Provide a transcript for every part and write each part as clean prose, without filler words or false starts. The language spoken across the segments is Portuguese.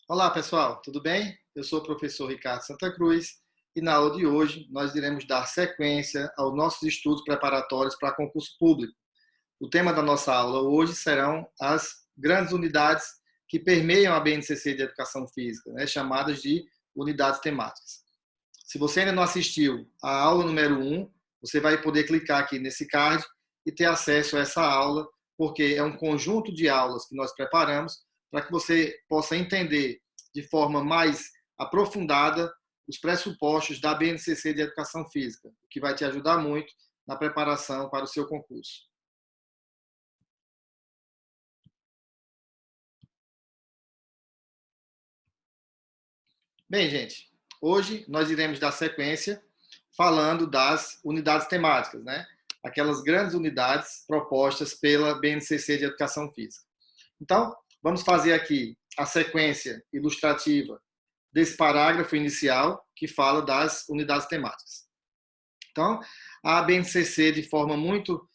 Olá, pessoal, tudo bem? Eu sou o professor Ricardo Santa Cruz e na aula de hoje nós iremos dar sequência aos nossos estudos preparatórios para concurso público. O tema da nossa aula hoje serão as grandes unidades que permeiam a BNCC de Educação Física, chamadas de unidades temáticas. Se você ainda não assistiu à aula número 1, você vai poder clicar aqui nesse card e ter acesso a essa aula, porque é um conjunto de aulas que nós preparamos para que você possa entender de forma mais aprofundada os pressupostos da BNCC de Educação Física, o que vai te ajudar muito na preparação para o seu concurso. Bem, gente, hoje nós iremos dar sequência falando das unidades temáticas, aquelas grandes unidades propostas pela BNCC de Educação Física. Então, vamos fazer aqui a sequência ilustrativa desse parágrafo inicial que fala das unidades temáticas. Então, a BNCC, de forma muito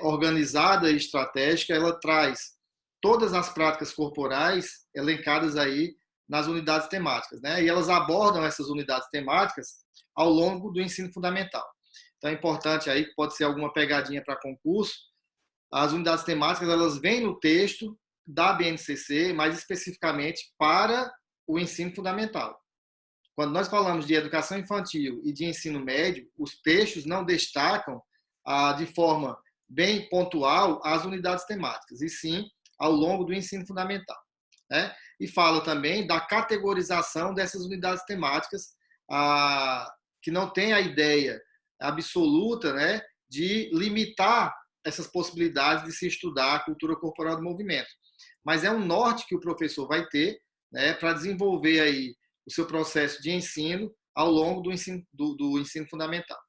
organizada e estratégica, ela traz todas as práticas corporais elencadas aí nas unidades temáticas, E elas abordam essas unidades temáticas ao longo do ensino fundamental. Então, é importante aí, que pode ser alguma pegadinha para concurso, as unidades temáticas, elas vêm no texto da BNCC, mais especificamente para o ensino fundamental. Quando nós falamos de educação infantil e de ensino médio, os textos não destacam de forma bem pontual as unidades temáticas, e sim ao longo do ensino fundamental. E fala também da categorização dessas unidades temáticas, que não tem a ideia absoluta de limitar essas possibilidades de se estudar a cultura corporal do movimento. Mas é um norte que o professor vai ter para desenvolver aí o seu processo de ensino ao longo do ensino fundamental.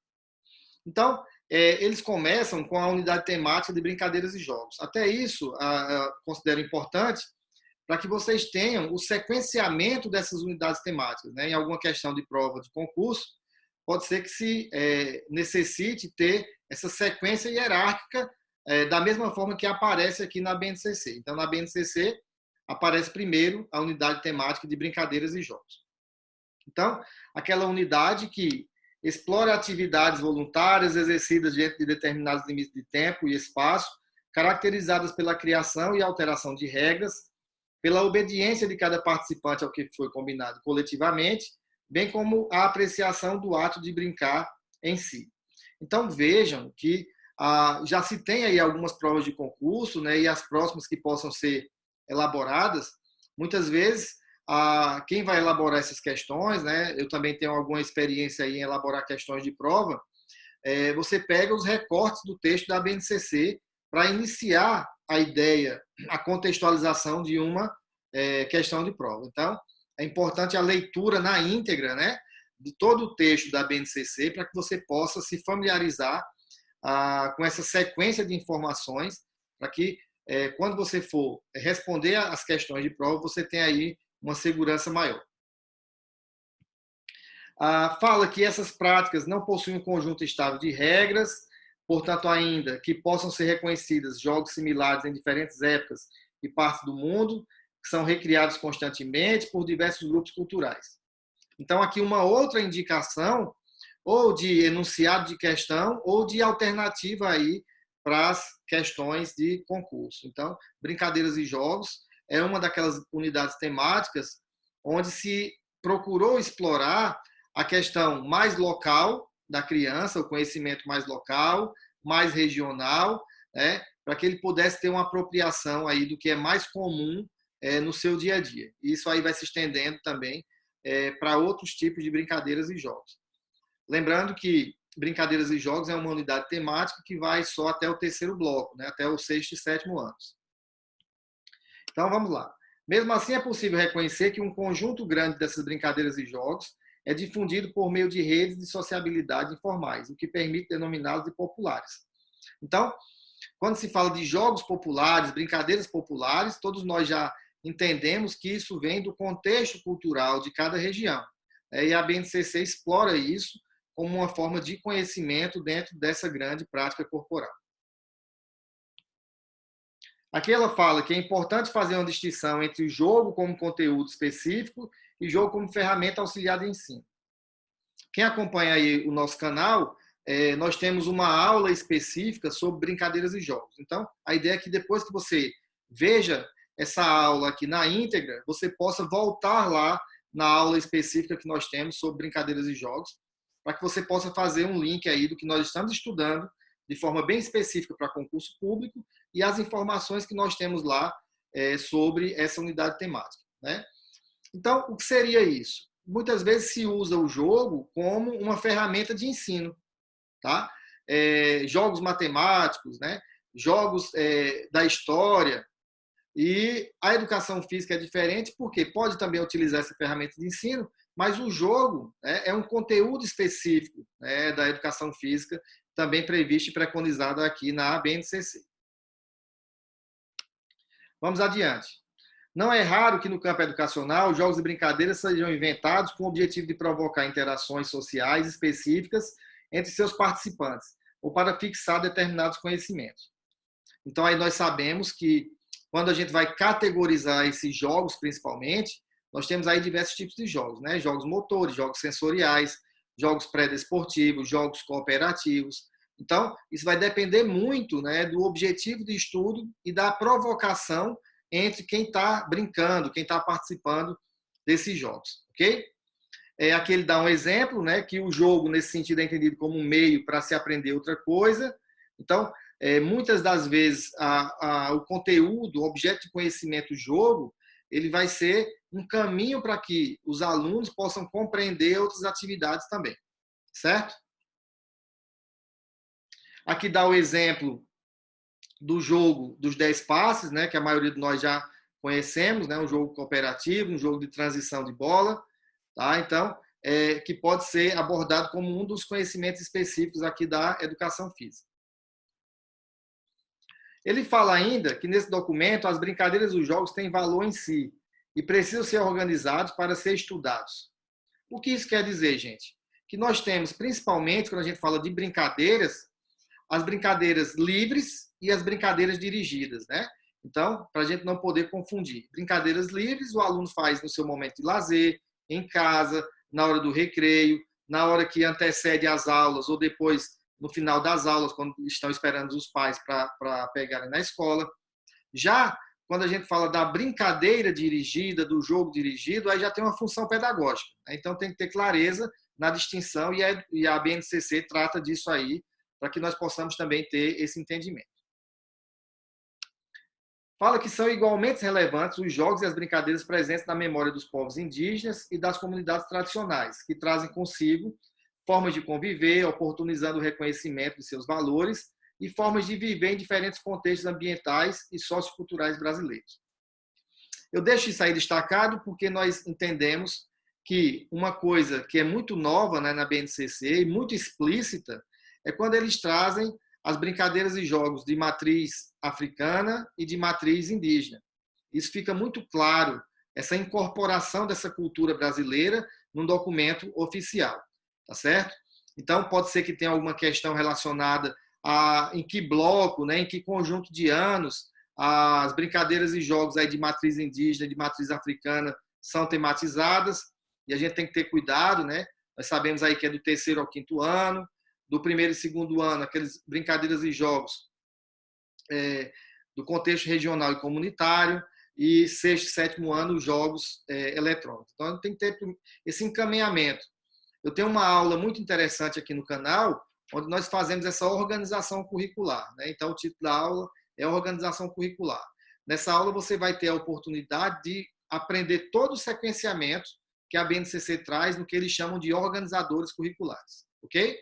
Então, eles começam com a unidade temática de brincadeiras e jogos. Até isso, considero importante para que vocês tenham o sequenciamento dessas unidades temáticas. Em alguma questão de prova de concurso, pode ser que se necessite ter essa sequência hierárquica da mesma forma que aparece aqui na BNCC. Então, na BNCC, aparece primeiro a unidade temática de brincadeiras e jogos. Então, aquela unidade que explora atividades voluntárias exercidas dentro de determinados limites de tempo e espaço, caracterizadas pela criação e alteração de regras, pela obediência de cada participante ao que foi combinado coletivamente, bem como a apreciação do ato de brincar em si. Então, vejam que já se tem aí algumas provas de concurso, e as próximas que possam ser elaboradas, muitas vezes, quem vai elaborar essas questões, eu também tenho alguma experiência aí em elaborar questões de prova, você pega os recortes do texto da BNCC para iniciar a ideia, a contextualização de uma questão de prova. Então, é importante a leitura na íntegra, de todo o texto da BNCC para que você possa se familiarizar com essa sequência de informações, para que quando você for responder às questões de prova, você tenha aí uma segurança maior. Fala que essas práticas não possuem um conjunto estável de regras, portanto, ainda que possam ser reconhecidas jogos similares em diferentes épocas e partes do mundo, que são recriados constantemente por diversos grupos culturais. Então, aqui uma outra indicação, ou de enunciado de questão, ou de alternativa aí para as questões de concurso. Então, brincadeiras e jogos é uma daquelas unidades temáticas onde se procurou explorar a questão mais local da criança, o conhecimento mais local, mais regional, para que ele pudesse ter uma apropriação aí do que é mais comum no seu dia a dia. Isso aí vai se estendendo também para outros tipos de brincadeiras e jogos. Lembrando que brincadeiras e jogos é uma unidade temática que vai só até o terceiro bloco, até o sexto e sétimo anos. Então, vamos lá. Mesmo assim, é possível reconhecer que um conjunto grande dessas brincadeiras e jogos é difundido por meio de redes de sociabilidade informais, o que permite denominá-los de populares. Então, quando se fala de jogos populares, brincadeiras populares, todos nós já entendemos que isso vem do contexto cultural de cada região. E a BNCC explora isso como uma forma de conhecimento dentro dessa grande prática corporal. Aqui ela fala que é importante fazer uma distinção entre o jogo como conteúdo específico e jogo como ferramenta auxiliar de ensino. Quem acompanha aí o nosso canal, nós temos uma aula específica sobre brincadeiras e jogos. Então, a ideia é que depois que você veja essa aula aqui na íntegra, você possa voltar lá na aula específica que nós temos sobre brincadeiras e jogos, para que você possa fazer um link aí do que nós estamos estudando de forma bem específica para concurso público e as informações que nós temos lá sobre essa unidade temática, né? Então, o que seria isso? Muitas vezes se usa o jogo como uma ferramenta de ensino, tá? Jogos matemáticos, né? Jogos da história. E a educação física é diferente porque pode também utilizar essa ferramenta de ensino, mas o jogo, né, é um conteúdo específico, né, da educação física, também previsto e preconizado aqui na BNCC. Vamos adiante. Não é raro que no campo educacional jogos e brincadeiras sejam inventados com o objetivo de provocar interações sociais específicas entre seus participantes ou para fixar determinados conhecimentos. Então, aí nós sabemos que quando a gente vai categorizar esses jogos, principalmente, nós temos aí diversos tipos de jogos, né? Jogos motores, jogos sensoriais, jogos pré-desportivos, jogos cooperativos. Então, isso vai depender muito, né, do objetivo de estudo e da provocação entre quem está brincando, quem está participando desses jogos, ok? Aqui ele dá um exemplo, né, que o jogo, nesse sentido, é entendido como um meio para se aprender outra coisa. Então, muitas das vezes, o conteúdo, o objeto de conhecimento, o jogo, ele vai ser um caminho para que os alunos possam compreender outras atividades também, certo? Aqui dá o exemplo do jogo dos 10 passes, né, que a maioria de nós já conhecemos, né, um jogo cooperativo, um jogo de transição de bola, tá? Então, que pode ser abordado como um dos conhecimentos específicos aqui da educação física. Ele fala ainda que nesse documento as brincadeiras e os jogos têm valor em si e precisam ser organizados para ser estudados. O que isso quer dizer, gente? Que nós temos, principalmente, quando a gente fala de brincadeiras, as brincadeiras livres e as brincadeiras dirigidas, né? Então, para a gente não poder confundir. Brincadeiras livres, o aluno faz no seu momento de lazer, em casa, na hora do recreio, na hora que antecede as aulas ou depois, no final das aulas, quando estão esperando os pais para pegarem na escola. Já quando a gente fala da brincadeira dirigida, do jogo dirigido, aí já tem uma função pedagógica, né? Então tem que ter clareza na distinção e a BNCC trata disso aí, para que nós possamos também ter esse entendimento. Fala que são igualmente relevantes os jogos e as brincadeiras presentes na memória dos povos indígenas e das comunidades tradicionais, que trazem consigo formas de conviver, oportunizando o reconhecimento de seus valores e formas de viver em diferentes contextos ambientais e socioculturais brasileiros. Eu deixo isso aí destacado porque nós entendemos que uma coisa que é muito nova, né, na BNCC e muito explícita é quando eles trazem as brincadeiras e jogos de matriz africana e de matriz indígena. Isso fica muito claro, essa incorporação dessa cultura brasileira num documento oficial, tá certo? Então, pode ser que tenha alguma questão relacionada a em que bloco, né, em que conjunto de anos as brincadeiras e jogos aí de matriz indígena e de matriz africana são tematizadas, e a gente tem que ter cuidado, né? Nós sabemos aí que é do 3º ao 5º ano, do 1º e 2º ano, aquelas brincadeiras e jogos do contexto regional e comunitário, e 6º e 7º ano, os jogos eletrônicos. Então, tem que ter esse encaminhamento. Eu tenho uma aula muito interessante aqui no canal, onde nós fazemos essa organização curricular, né? Então, o título da aula é Organização Curricular. Nessa aula, você vai ter a oportunidade de aprender todo o sequenciamento que a BNCC traz no que eles chamam de organizadores curriculares, ok?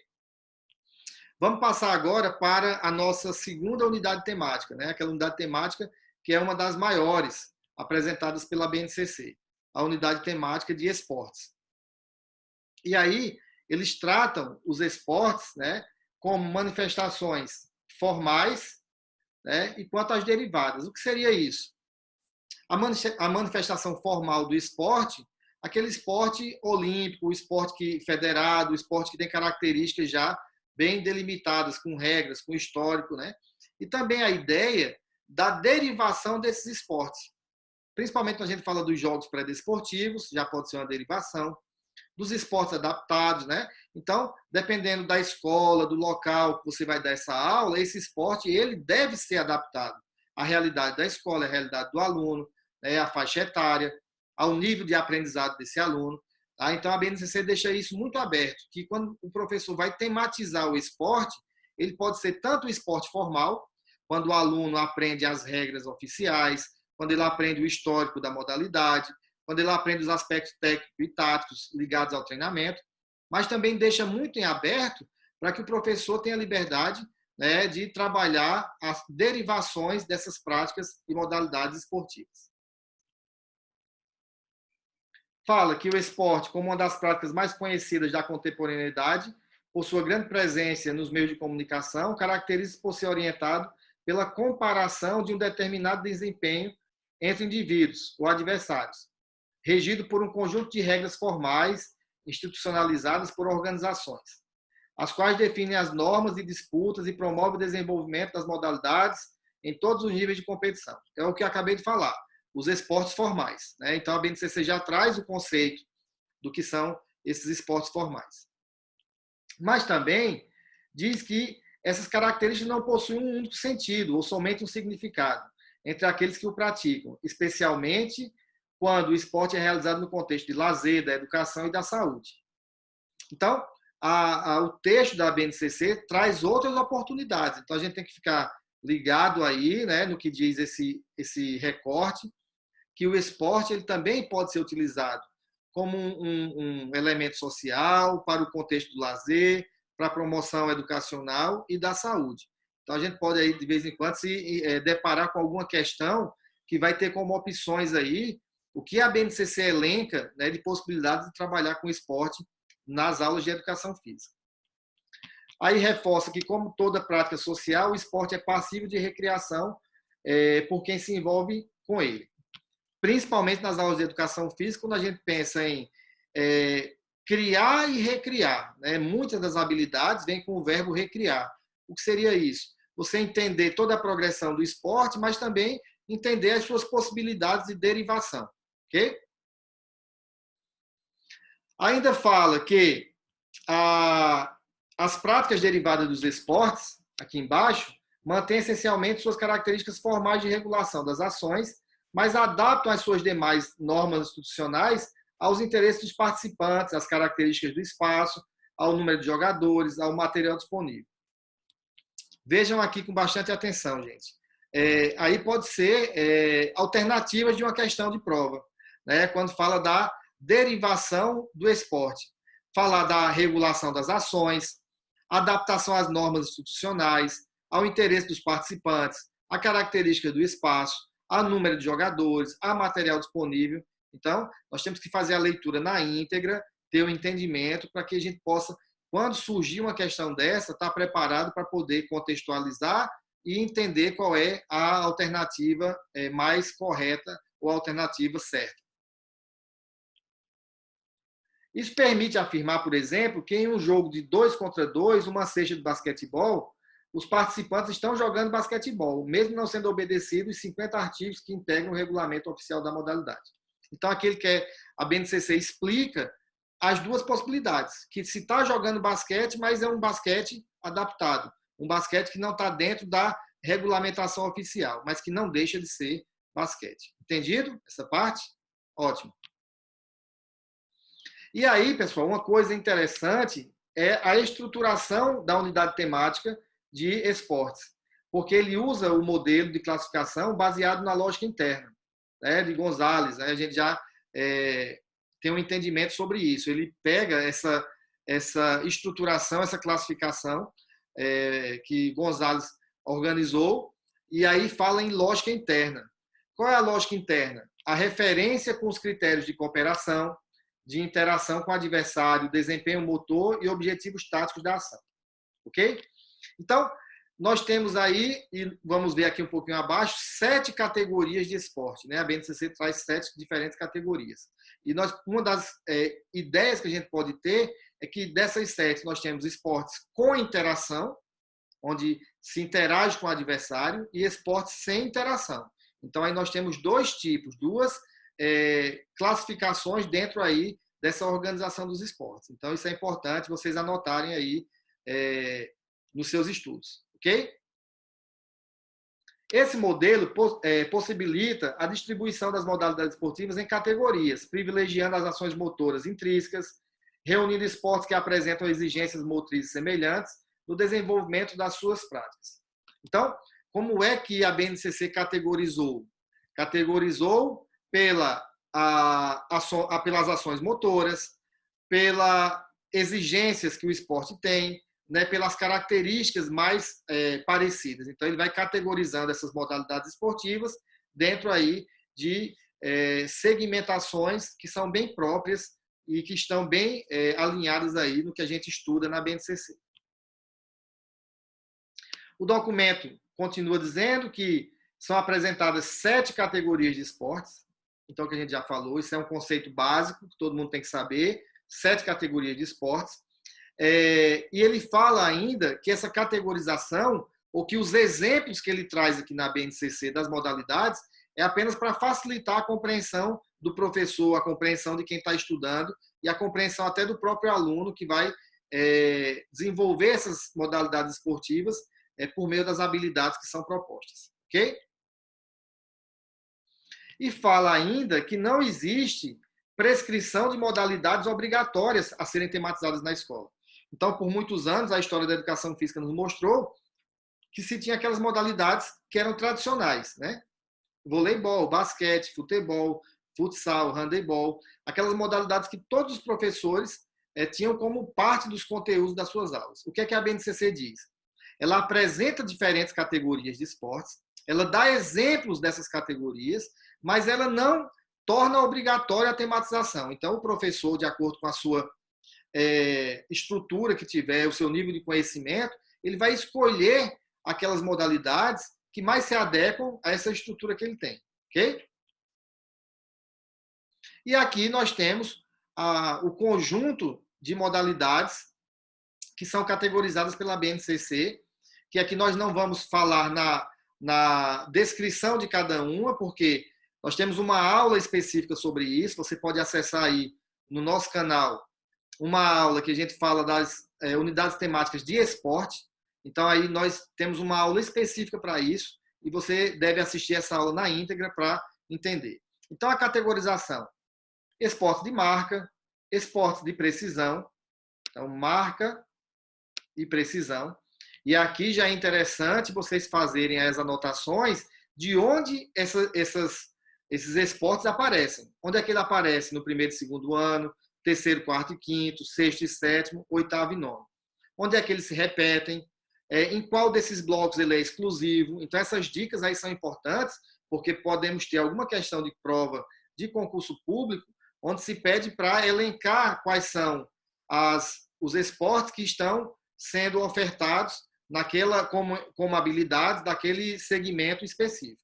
Vamos passar agora para a nossa segunda unidade temática, né? Aquela unidade temática que é uma das maiores apresentadas pela BNCC, a unidade temática de esportes. E aí, eles tratam os esportes, né, como manifestações formais, né, e quanto às derivadas. O que seria isso? A manifestação formal do esporte, aquele esporte olímpico, o esporte federado, o esporte que tem características já bem delimitadas, com regras, com histórico, né? E também a ideia da derivação desses esportes. Principalmente quando a gente fala dos jogos pré-desportivos, já pode ser uma derivação, dos esportes adaptados, né? Então, dependendo da escola, do local que você vai dar essa aula, esse esporte ele deve ser adaptado à realidade da escola, à realidade do aluno, né? À faixa etária, ao nível de aprendizado desse aluno. Tá? Então, a BNCC deixa isso muito aberto, que quando o professor vai tematizar o esporte, ele pode ser tanto o esporte formal, quando o aluno aprende as regras oficiais, quando ele aprende o histórico da modalidade, quando ele aprende os aspectos técnicos e táticos ligados ao treinamento, mas também deixa muito em aberto para que o professor tenha liberdade, né, de trabalhar as derivações dessas práticas e modalidades esportivas. Fala que o esporte, como uma das práticas mais conhecidas da contemporaneidade, por sua grande presença nos meios de comunicação, caracteriza-se por ser orientado pela comparação de um determinado desempenho entre indivíduos ou adversários, regido por um conjunto de regras formais institucionalizadas por organizações, as quais definem as normas de disputas e promovem o desenvolvimento das modalidades em todos os níveis de competição. É o que eu acabei de falar, os esportes formais, né? Então, a BNCC já traz o conceito do que são esses esportes formais. Mas também diz que essas características não possuem um único sentido ou somente um significado entre aqueles que o praticam, especialmente quando o esporte é realizado no contexto de lazer, da educação e da saúde. Então, o texto da BNCC traz outras oportunidades. Então, a gente tem que ficar ligado aí, né, no que diz esse recorte, que o esporte ele também pode ser utilizado como um elemento social, para o contexto do lazer, para a promoção educacional e da saúde. Então, a gente pode, aí, de vez em quando, se deparar com alguma questão que vai ter como opções aí o que a BNCC elenca, né, de possibilidades de trabalhar com esporte nas aulas de educação física. Aí reforça que, como toda prática social, o esporte é passível de recreação por quem se envolve com ele. Principalmente nas aulas de educação física, quando a gente pensa em criar e recriar. Né? Muitas das habilidades vêm com o verbo recriar. O que seria isso? Você entender toda a progressão do esporte, mas também entender as suas possibilidades de derivação. Ok? Ainda fala que as práticas derivadas dos esportes, aqui embaixo, mantêm essencialmente suas características formais de regulação das ações, mas adaptam as suas demais normas institucionais aos interesses dos participantes, às características do espaço, ao número de jogadores, ao material disponível. Vejam aqui com bastante atenção, gente. Aí pode ser alternativas de uma questão de prova, né? Quando fala da derivação do esporte. Falar da regulação das ações, adaptação às normas institucionais, ao interesse dos participantes, a característica do espaço, a número de jogadores, a material disponível. Então, nós temos que fazer a leitura na íntegra, ter o entendimento para que a gente possa, quando surgir uma questão dessa, estar preparado para poder contextualizar e entender qual é a alternativa mais correta ou a alternativa certa. Isso permite afirmar, por exemplo, que em um jogo de 2 contra 2, uma cesta de basquetebol, os participantes estão jogando basquetebol, mesmo não sendo obedecidos os 50 artigos que integram o regulamento oficial da modalidade. Então, aquele que a BNCC explica as duas possibilidades, que se está jogando basquete, mas é um basquete adaptado, um basquete que não está dentro da regulamentação oficial, mas que não deixa de ser basquete. Entendido essa parte? Ótimo. E aí, pessoal, uma coisa interessante é a estruturação da unidade temática de esportes, porque ele usa o modelo de classificação baseado na lógica interna, né, de Gonzalez. Né? A gente já tem um entendimento sobre isso. Ele pega essa estruturação, essa classificação que Gonzalez organizou e aí fala em lógica interna. Qual é a lógica interna? A referência com os critérios de cooperação, de interação com o adversário, desempenho motor e objetivos táticos da ação. Ok? Então, nós temos aí, e vamos ver aqui um pouquinho abaixo, 7 categorias de esporte. Né? A BNCC traz 7 diferentes categorias. E uma das ideias que a gente pode ter é que dessas 7 nós temos esportes com interação, onde se interage com o adversário, e esportes sem interação. Então, aí nós temos dois tipos, duas classificações dentro aí dessa organização dos esportes. Então, isso é importante vocês anotarem aí nos seus estudos, ok? Esse modelo possibilita a distribuição das modalidades esportivas em categorias, privilegiando as ações motoras intrínsecas, reunindo esportes que apresentam exigências motrizes semelhantes no desenvolvimento das suas práticas. Então, como é que a BNCC categorizou? Categorizou pelas ações motoras, pelas exigências que o esporte tem, né, pelas características mais parecidas. Então, ele vai categorizando essas modalidades esportivas dentro aí de segmentações que são bem próprias e que estão bem alinhadas aí no que a gente estuda na BNCC. O documento continua dizendo que são apresentadas 7 categorias de esportes. Então, que a gente já falou, isso é um conceito básico que todo mundo tem que saber. 7 categorias de esportes. E ele fala ainda que essa categorização, ou que os exemplos que ele traz aqui na BNCC das modalidades, é apenas para facilitar a compreensão do professor, a compreensão de quem está estudando e a compreensão até do próprio aluno que vai desenvolver essas modalidades esportivas por meio das habilidades que são propostas. Ok? E fala ainda que não existe prescrição de modalidades obrigatórias a serem tematizadas na escola. Então, por muitos anos, a história da educação física nos mostrou que se tinha aquelas modalidades que eram tradicionais, né? Voleibol, basquete, futebol, futsal, handebol, aquelas modalidades que todos os professores tinham como parte dos conteúdos das suas aulas. O que é que a BNCC diz? Ela apresenta diferentes categorias de esportes, ela dá exemplos dessas categorias, mas ela não torna obrigatória a tematização. Então, o professor, de acordo com a sua estrutura que tiver, o seu nível de conhecimento, ele vai escolher aquelas modalidades que mais se adequam a essa estrutura que ele tem. Ok? E aqui nós temos o conjunto de modalidades que são categorizadas pela BNCC, que aqui nós não vamos falar na descrição de cada uma, porque nós temos uma aula específica sobre isso, você pode acessar aí no nosso canal uma aula que a gente fala das unidades temáticas de esporte. Então, aí nós temos uma aula específica para isso e você deve assistir essa aula na íntegra para entender. Então, a categorização: esporte de marca, esporte de precisão. Então, marca e precisão. E aqui já é interessante vocês fazerem as anotações de onde esses esportes aparecem. Onde é que ele aparece? No primeiro e segundo ano, terceiro, quarto e quinto, sexto e sétimo, oitavo e nono. Onde é que eles se repetem? Em qual desses blocos ele é exclusivo? Então, essas dicas aí são importantes, porque podemos ter alguma questão de prova de concurso público, onde se pede para elencar quais são os esportes que estão sendo ofertados como habilidades daquele segmento específico.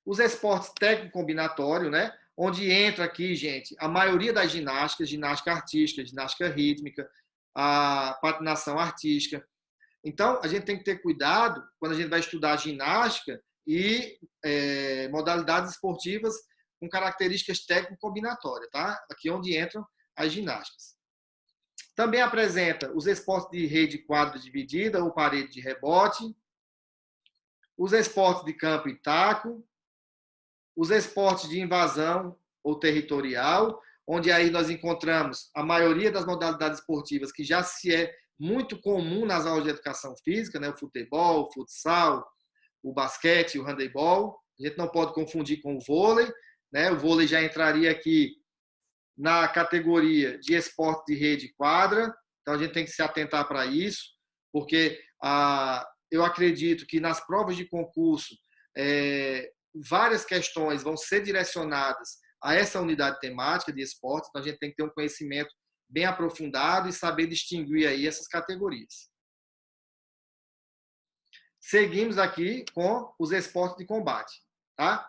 Os esportes técnico-combinatório, né? Onde entra aqui, gente, a maioria das ginásticas, ginástica artística, ginástica rítmica, a patinação artística. Então, a gente tem que ter cuidado quando a gente vai estudar ginástica e modalidades esportivas com características técnico-combinatórias, tá? Aqui é onde entram as ginásticas. Também apresenta os esportes de rede quadra dividida ou parede de rebote, os esportes de campo e taco, os esportes de invasão ou territorial, onde aí nós encontramos a maioria das modalidades esportivas que já se é muito comum nas aulas de educação física, né? O futebol, o futsal, o basquete, o handebol. A gente não pode confundir com o vôlei, né? O vôlei já entraria aqui na categoria de esporte de rede e quadra, então a gente tem que se atentar para isso, porque eu acredito que nas provas de concurso várias questões vão ser direcionadas a essa unidade temática de esporte, então a gente tem que ter um conhecimento bem aprofundado e saber distinguir aí essas categorias. Seguimos aqui com os esportes de combate, tá?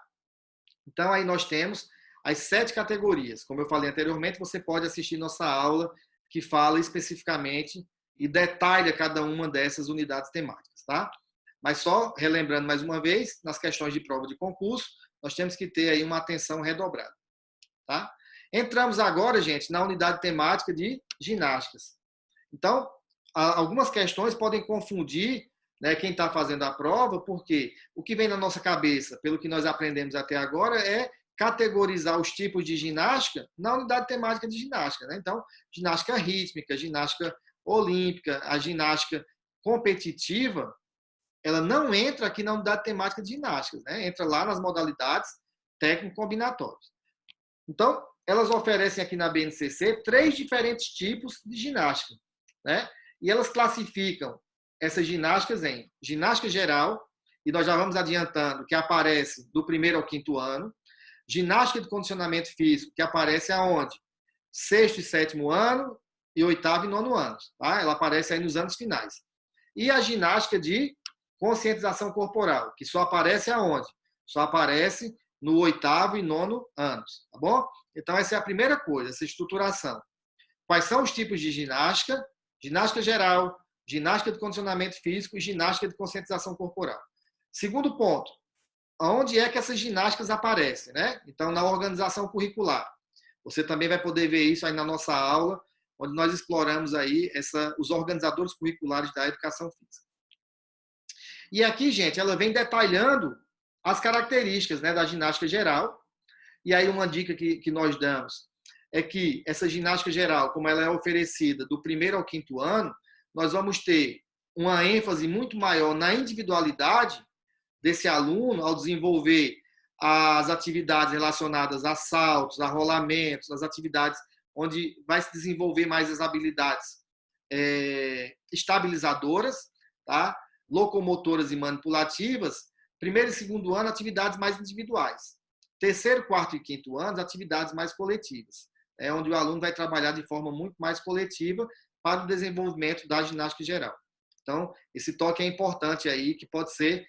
Então aí nós temos as 7 categorias. Como eu falei anteriormente, você pode assistir nossa aula que fala especificamente e detalha cada uma dessas unidades temáticas, tá? Mas só relembrando mais uma vez, nas questões de prova de concurso, nós temos que ter aí uma atenção redobrada, tá? Entramos agora, gente, na unidade temática de ginásticas. Então, algumas questões podem confundir, né, quem está fazendo a prova, porque o que vem na nossa cabeça, pelo que nós aprendemos até agora, é categorizar os tipos de ginástica na unidade temática de ginástica, né? Então, ginástica rítmica, ginástica olímpica, a ginástica competitiva, ela não entra aqui na unidade temática de ginásticas, né? Entra lá nas modalidades técnico-combinatórias. Então, elas oferecem aqui na BNCC 3 diferentes tipos de ginástica, né? E elas classificam essas ginásticas em ginástica geral, e nós já vamos adiantando que aparece do 1º ao 5º ano, ginástica de condicionamento físico, que aparece aonde? 6º e 7º ano e 8º e 9º anos, tá? Ela aparece aí nos anos finais. E a ginástica de conscientização corporal, que só aparece aonde? Só aparece no 8º e 9º anos, tá bom? Então, essa é a primeira coisa, essa estruturação. Quais são os tipos de ginástica? Ginástica geral, ginástica de condicionamento físico e ginástica de conscientização corporal. Segundo ponto, onde é que essas ginásticas aparecem, né? Então, na organização curricular. Você também vai poder ver isso aí na nossa aula, onde nós exploramos aí os organizadores curriculares da educação física. E aqui, gente, ela vem detalhando as características, né, da ginástica geral. E aí uma dica que nós damos é que essa ginástica geral, como ela é oferecida do 1º ao 5º ano, nós vamos ter uma ênfase muito maior na individualidade desse aluno ao desenvolver as atividades relacionadas a saltos, a rolamentos, as atividades onde vai se desenvolver mais as habilidades estabilizadoras, tá? Locomotoras e manipulativas. 1º e 2º ano, atividades mais individuais. 3º, 4º e 5º anos, atividades mais coletivas, onde o aluno vai trabalhar de forma muito mais coletiva para o desenvolvimento da ginástica geral. Então, esse toque é importante aí, que pode ser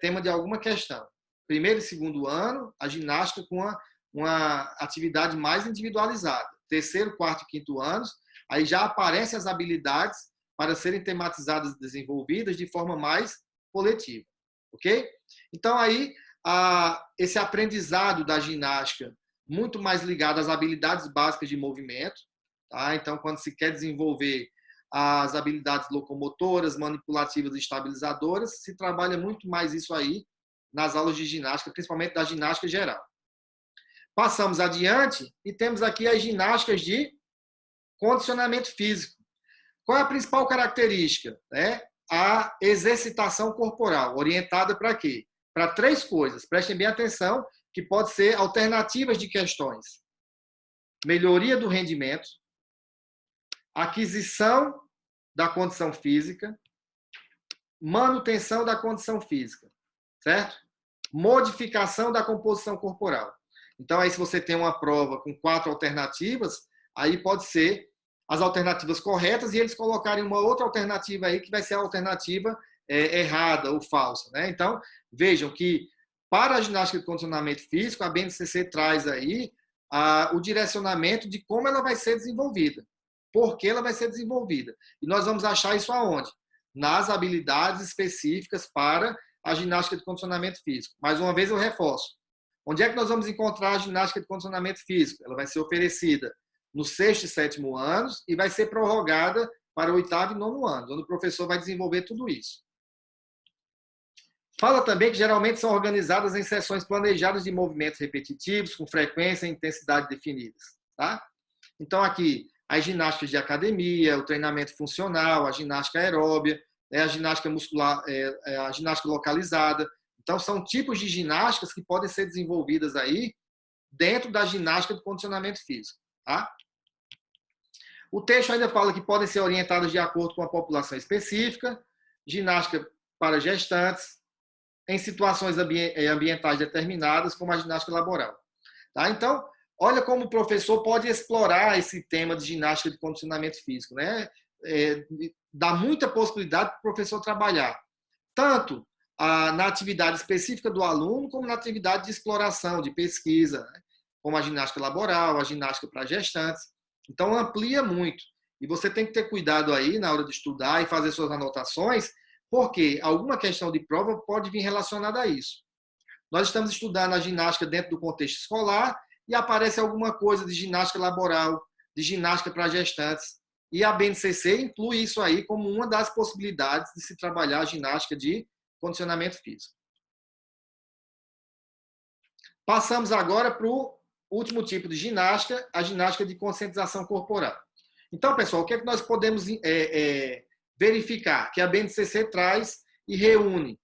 tema de alguma questão. 1º e 2º ano, a ginástica com uma atividade mais individualizada. 3º, 4º e 5º anos, aí já aparecem as habilidades para serem tematizadas e desenvolvidas de forma mais coletiva. Ok? Então, aí, esse aprendizado da ginástica muito mais ligado às habilidades básicas de movimento, tá? Então, quando se quer desenvolver as habilidades locomotoras, manipulativas e estabilizadoras, se trabalha muito mais isso aí nas aulas de ginástica, principalmente da ginástica geral. Passamos adiante e temos aqui as ginásticas de condicionamento físico. Qual é a principal característica? A exercitação corporal, orientada para quê? Para 3 coisas. Prestem bem atenção, que pode ser alternativas de questões. Melhoria do rendimento, aquisição da condição física, manutenção da condição física, certo? Modificação da composição corporal. Então, aí se você tem uma prova com 4 alternativas, aí pode ser as alternativas corretas e eles colocarem uma outra alternativa aí que vai ser a alternativa errada ou falsa, né? Então, vejam que para a ginástica de condicionamento físico, a BNCC traz aí o direcionamento de como ela vai ser desenvolvida, por que ela vai ser desenvolvida. E nós vamos achar isso aonde? Nas habilidades específicas para a ginástica de condicionamento físico. Mais uma vez eu reforço. Onde é que nós vamos encontrar a ginástica de condicionamento físico? Ela vai ser oferecida no 6º e 7º anos e vai ser prorrogada para o 8º e 9º anos, onde o professor vai desenvolver tudo isso. Fala também que geralmente são organizadas em sessões planejadas de movimentos repetitivos, com frequência e intensidade definidas. Tá? Então, aqui, as ginásticas de academia, o treinamento funcional, a ginástica aeróbia, a ginástica muscular, a ginástica localizada. Então, são tipos de ginásticas que podem ser desenvolvidas aí dentro da ginástica de condicionamento físico. Tá? O texto ainda fala que podem ser orientadas de acordo com a população específica, ginástica para gestantes, em situações ambientais determinadas, como a ginástica laboral. Tá? Então, olha como o professor pode explorar esse tema de ginástica de condicionamento físico, né? Dá muita possibilidade para o professor trabalhar, tanto na atividade específica do aluno, como na atividade de exploração, de pesquisa, né? Como a ginástica laboral, a ginástica para gestantes. Então, amplia muito. E você tem que ter cuidado aí na hora de estudar e fazer suas anotações, porque alguma questão de prova pode vir relacionada a isso. Nós estamos estudando a ginástica dentro do contexto escolar e aparece alguma coisa de ginástica laboral, de ginástica para gestantes. E a BNCC inclui isso aí como uma das possibilidades de se trabalhar a ginástica de condicionamento físico. Passamos agora para o último tipo de ginástica, a ginástica de conscientização corporal. Então, pessoal, o que é que nós podemos verificar? Que a BNCC traz e reúne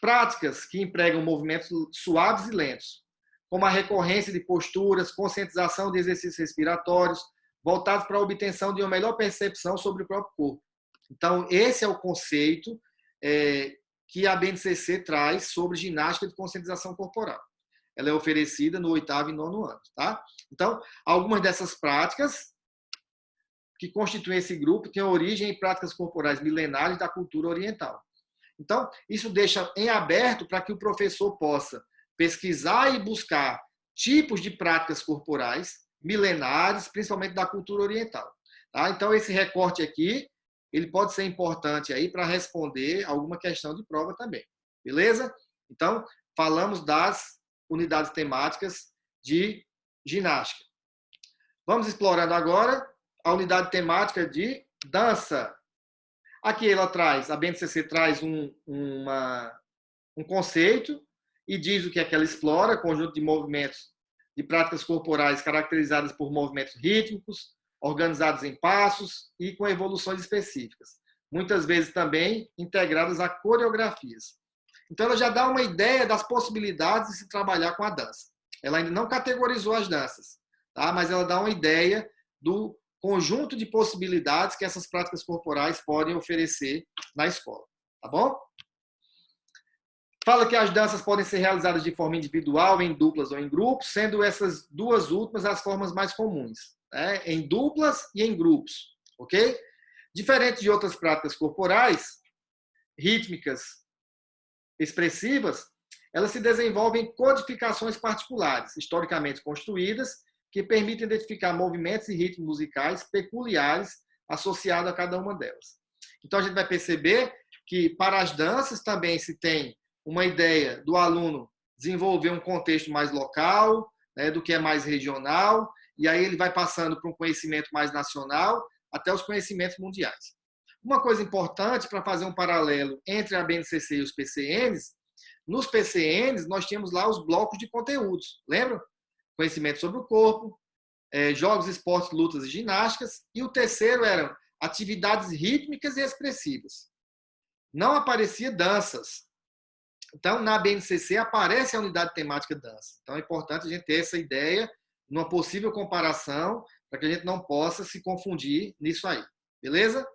práticas que empregam movimentos suaves e lentos, como a recorrência de posturas, conscientização de exercícios respiratórios, voltados para a obtenção de uma melhor percepção sobre o próprio corpo. Então, esse é o conceito que a BNCC traz sobre ginástica de conscientização corporal. Ela é oferecida no 8º e 9º ano. Tá? Então, algumas dessas práticas que constituem esse grupo têm origem em práticas corporais milenares da cultura oriental. Então, isso deixa em aberto para que o professor possa pesquisar e buscar tipos de práticas corporais milenares, principalmente da cultura oriental. Tá? Então, esse recorte aqui, ele pode ser importante aí para responder alguma questão de prova também. Beleza? Então, falamos das unidades temáticas de ginástica. Vamos explorando agora a unidade temática de dança. Aqui ela traz, a BNCC traz um conceito e diz o que é que ela explora, conjunto de movimentos, de práticas corporais caracterizadas por movimentos rítmicos, organizados em passos e com evoluções específicas, muitas vezes também integradas a coreografias. Então ela já dá uma ideia das possibilidades de se trabalhar com a dança. Ela ainda não categorizou as danças, tá? Mas ela dá uma ideia do conjunto de possibilidades que essas práticas corporais podem oferecer na escola, tá bom? Fala que as danças podem ser realizadas de forma individual, em duplas ou em grupos, sendo essas duas últimas as formas mais comuns, né? Em duplas e em grupos, ok? Diferente de outras práticas corporais, rítmicas, expressivas, elas se desenvolvem em codificações particulares, historicamente construídas, que permitem identificar movimentos e ritmos musicais peculiares associados a cada uma delas. Então, a gente vai perceber que, para as danças, também se tem uma ideia do aluno desenvolver um contexto mais local, né, do que é mais regional, e aí ele vai passando para um conhecimento mais nacional, até os conhecimentos mundiais. Uma coisa importante para fazer um paralelo entre a BNCC e os PCNs, nos PCNs nós tínhamos lá os blocos de conteúdos, lembra? Conhecimento sobre o corpo, jogos, esportes, lutas e ginásticas, e o terceiro eram atividades rítmicas e expressivas. Não aparecia danças. Então, na BNCC aparece a unidade temática dança. Então, é importante a gente ter essa ideia numa possível comparação, para que a gente não possa se confundir nisso aí. Beleza?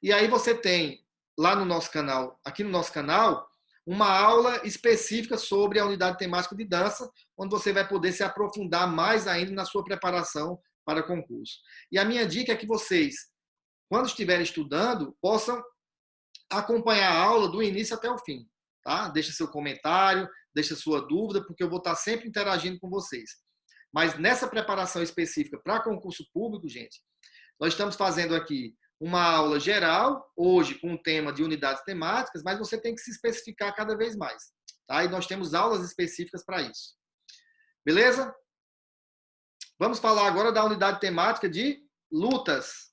E aí você tem, lá no nosso canal, aqui no nosso canal, uma aula específica sobre a unidade temática de dança, onde você vai poder se aprofundar mais ainda na sua preparação para concurso. E a minha dica é que vocês, quando estiverem estudando, possam acompanhar a aula do início até o fim. Tá? Deixa seu comentário, deixa sua dúvida, porque eu vou estar sempre interagindo com vocês. Mas nessa preparação específica para concurso público, gente, nós estamos fazendo aqui uma aula geral, hoje com o tema de unidades temáticas, mas você tem que se especificar cada vez mais. Tá? E nós temos aulas específicas para isso. Beleza? Vamos falar agora da unidade temática de lutas.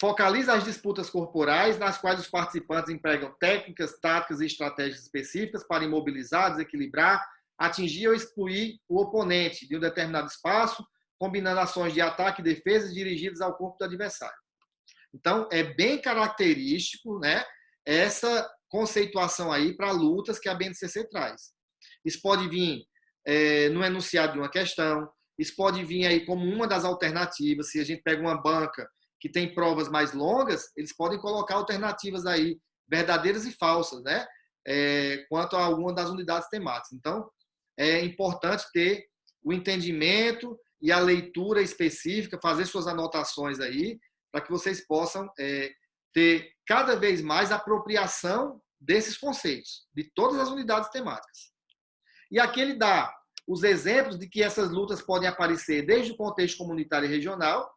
Focaliza as disputas corporais, nas quais os participantes empregam técnicas, táticas e estratégias específicas para imobilizar, desequilibrar, atingir ou excluir o oponente de um determinado espaço, combinando ações de ataque e defesa dirigidas ao corpo do adversário. Então, é bem característico, né, essa conceituação aí para lutas que a BNCC traz. Isso pode vir no enunciado de uma questão, isso pode vir aí como uma das alternativas. Se a gente pega uma banca que tem provas mais longas, eles podem colocar alternativas aí, verdadeiras e falsas, né, quanto a alguma das unidades temáticas. Então, é importante ter o entendimento e a leitura específica, fazer suas anotações aí, para que vocês possam ter cada vez mais apropriação desses conceitos, de todas as unidades temáticas. E aqui ele dá os exemplos de que essas lutas podem aparecer desde o contexto comunitário e regional,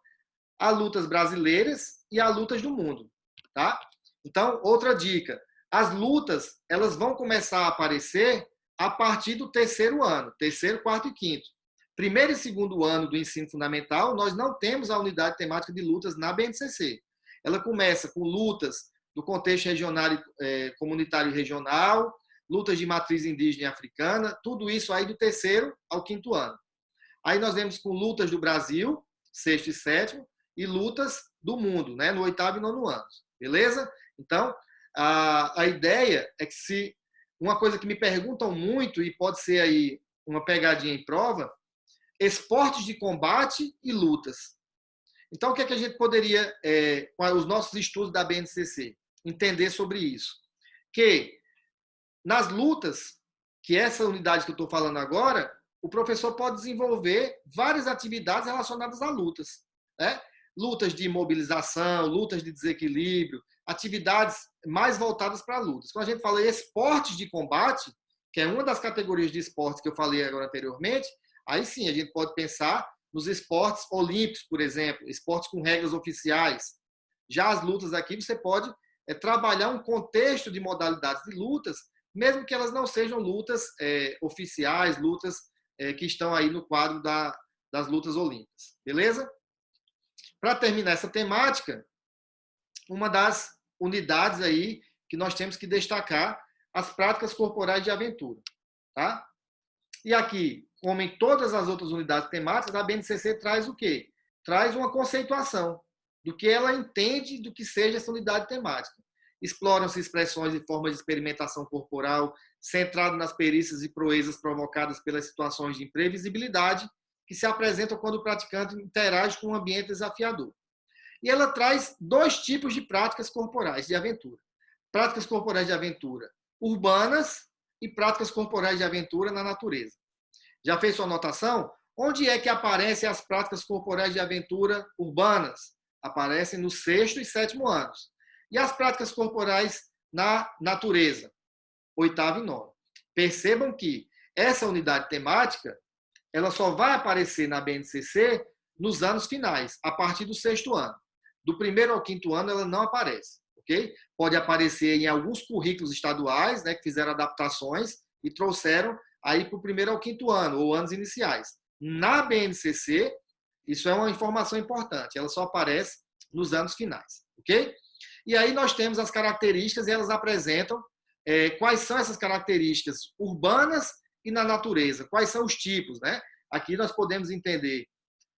há lutas brasileiras e há lutas do mundo, tá? Então, outra dica, as lutas, elas vão começar a aparecer a partir do terceiro ano, terceiro, quarto e quinto. Primeiro e segundo ano do ensino fundamental, nós não temos a unidade temática de lutas na BNCC. Ela começa com lutas do contexto regional, comunitário e regional, lutas de matriz indígena e africana, tudo isso aí do terceiro ao quinto ano. Aí nós vemos com lutas do Brasil, sexto e sétimo, e lutas do mundo, né, no oitavo e nono ano. Beleza? Então, a ideia é que se uma coisa que me perguntam muito, e pode ser aí uma pegadinha em prova, esportes de combate e lutas. Então, o que é que a gente poderia, com os nossos estudos da BNCC, entender sobre isso? Que nas lutas, que essa unidade que eu estou falando agora, o professor pode desenvolver várias atividades relacionadas a lutas, né? Lutas de mobilização, lutas de desequilíbrio, atividades mais voltadas para lutas. Quando a gente fala em esportes de combate, que é uma das categorias de esportes que eu falei agora anteriormente, aí sim a gente pode pensar nos esportes olímpicos, por exemplo, esportes com regras oficiais. Já as lutas aqui, você pode trabalhar um contexto de modalidades de lutas, mesmo que elas não sejam lutas oficiais, lutas que estão aí no quadro das lutas olímpicas. Beleza? Para terminar essa temática, uma das unidades aí que nós temos que destacar, as práticas corporais de aventura. Tá? E aqui, como em todas as outras unidades temáticas, a BNCC traz o quê? Traz uma conceituação do que ela entende do que seja essa unidade temática. Exploram-se expressões e formas de experimentação corporal, centrado nas perícias e proezas provocadas pelas situações de imprevisibilidade que se apresentam quando o praticante interage com um ambiente desafiador. E ela traz dois tipos de práticas corporais de aventura. Práticas corporais de aventura urbanas e práticas corporais de aventura na natureza. Já fez sua anotação? Onde é que aparecem as práticas corporais de aventura urbanas? Aparecem no sexto e sétimo anos. E as práticas corporais na natureza? Oitavo e nono. Percebam que essa unidade temática ela só vai aparecer na BNCC nos anos finais, a partir do sexto ano. Do primeiro ao quinto ano, ela não aparece. Okay? Pode aparecer em alguns currículos estaduais, né, que fizeram adaptações e trouxeram aí para o primeiro ao quinto ano, ou anos iniciais. Na BNCC, isso é uma informação importante, ela só aparece nos anos finais. Okay? E aí nós temos as características e elas apresentam quais são essas características urbanas e na natureza. Quais são os tipos, né? Aqui nós podemos entender,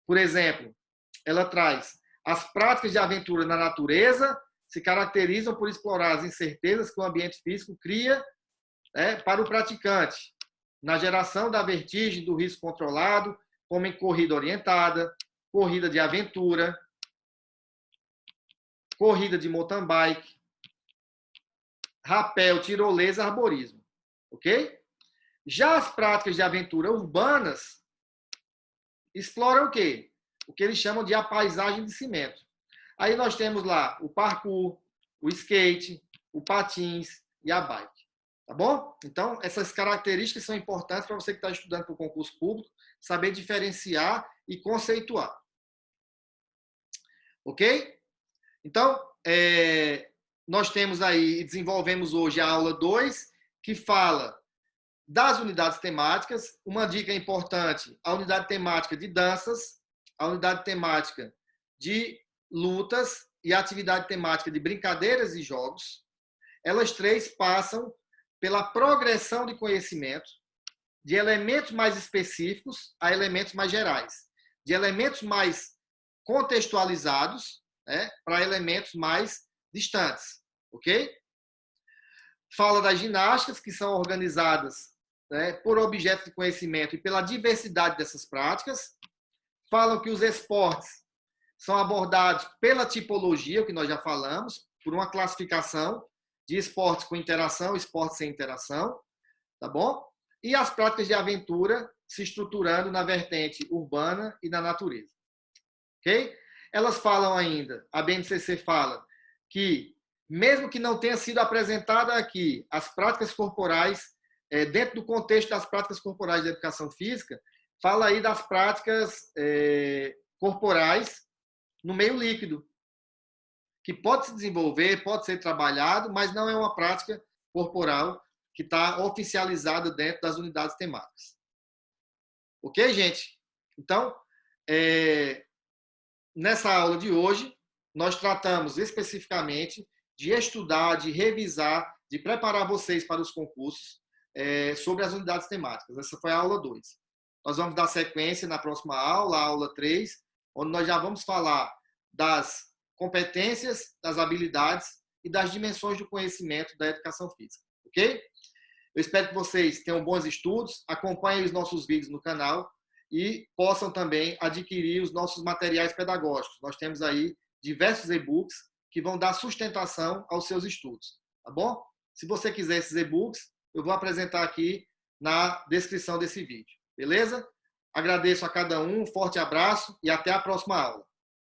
por exemplo, ela traz as práticas de aventura na natureza se caracterizam por explorar as incertezas que o ambiente físico cria para o praticante, na geração da vertigem do risco controlado, como em corrida orientada, corrida de aventura, corrida de mountain bike, rapel, tirolesa, arborismo. Ok? Já as práticas de aventura urbanas exploram o quê? O que eles chamam de a paisagem de cimento. Aí nós temos lá o parkour, o skate, o patins e a bike. Tá bom? Então, essas características são importantes para você que está estudando para o concurso público, saber diferenciar e conceituar. Ok? Então, nós temos aí, desenvolvemos hoje a aula 2, que fala das unidades temáticas. Uma dica importante, a unidade temática de danças, a unidade temática de lutas e a atividade temática de brincadeiras e jogos. Elas três passam pela progressão de conhecimento, de elementos mais específicos a elementos mais gerais, de elementos mais contextualizados para elementos mais distantes, ok? Fala das ginásticas, que são organizadas por objetos de conhecimento e pela diversidade dessas práticas. Falam que os esportes são abordados pela tipologia, o que nós já falamos, por uma classificação de esportes com interação, esportes sem interação, tá bom? E as práticas de aventura se estruturando na vertente urbana e na natureza. Ok? Elas falam ainda, a BNCC fala, que mesmo que não tenha sido apresentada aqui as práticas corporais, dentro do contexto das práticas corporais de educação física, fala aí das práticas corporais no meio líquido, que pode se desenvolver, pode ser trabalhado, mas não é uma prática corporal que está oficializada dentro das unidades temáticas. Ok, gente? Então, nessa aula de hoje, nós tratamos especificamente de estudar, de revisar, de preparar vocês para os concursos sobre as unidades temáticas. Essa foi a aula 2. Nós vamos dar sequência na próxima aula, a aula 3, onde nós já vamos falar das competências, das habilidades e das dimensões do conhecimento da educação física. Ok? Eu espero que vocês tenham bons estudos, acompanhem os nossos vídeos no canal e possam também adquirir os nossos materiais pedagógicos. Nós temos aí diversos e-books que vão dar sustentação aos seus estudos, tá bom? Se você quiser esses e-books, eu vou apresentar aqui na descrição desse vídeo, beleza? Agradeço a cada um forte abraço e até a próxima aula.